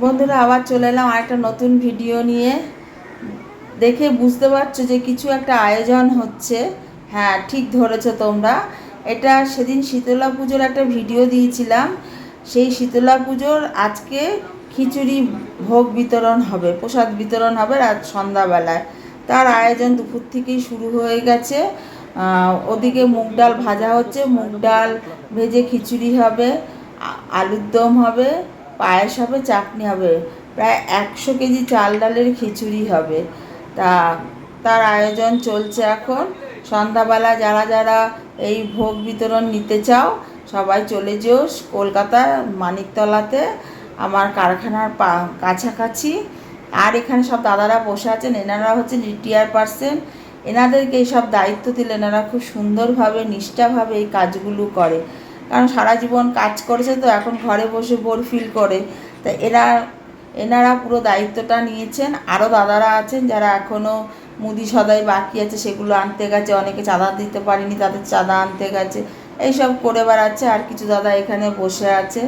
বন্ধুরা আবার চলে এলাম আরেকটা নতুন ভিডিও নিয়ে। দেখে বুঝতে পারছো যে কিছু একটা আয়োজন হচ্ছে। হ্যাঁ, ঠিক ধরেছো তোমরা। এটা সেদিন শীতলা পুজোর একটা ভিডিও দিয়েছিলাম। সেই শীতলা পুজোর আজকে খিচুড়ি ভোগ বিতরণ হবে, প্রসাদ বিতরণ হবে রাত সন্ধ্যাবেলায়। তার আয়োজন দুপুর থেকেই শুরু হয়ে গেছে। ওদিকে মুগ ডাল ভাজা হচ্ছে, মুগ ডাল ভেজে খিচুড়ি হবে, আলুর দম হবে, পায়েস হবে, চাটনি হবে। প্রায় 100 কেজি চাল ডালের খিচুড়ি হবে। তা তার আয়োজন চলছে এখন। সন্ধ্যাবেলা যারা যারা এই ভোগ বিতরণ নিতে চাও সবাই চলে যেও কলকাতা মানিকতলাতে, আমার কারখানার কাছাকাছি। আর এখানে সব দাদারা বসে আছেন, এনারা হচ্ছেন রিটায়ার পার্সন। এনাদেরকে এইসব দায়িত্ব দিলে এনারা খুব সুন্দরভাবে নিষ্ঠাভাবে এই কাজগুলো করে। কারণ সারা জীবন কাজ করেছে, তো এখন ঘরে বসে বোর ফিল করে। তা এনারা পুরো দায়িত্বটা নিয়েছেন। আরও দাদারা আছেন যারা এখনও মুদি সদাই বাকি আছে, সেগুলো আনতে গেছে। অনেকে চাঁদা দিতে পারেনি, তাদের চাঁদা আনতে গেছে। এইসব করে বেড়াচ্ছে। আর কিছু দাদা এখানে বসে আছে।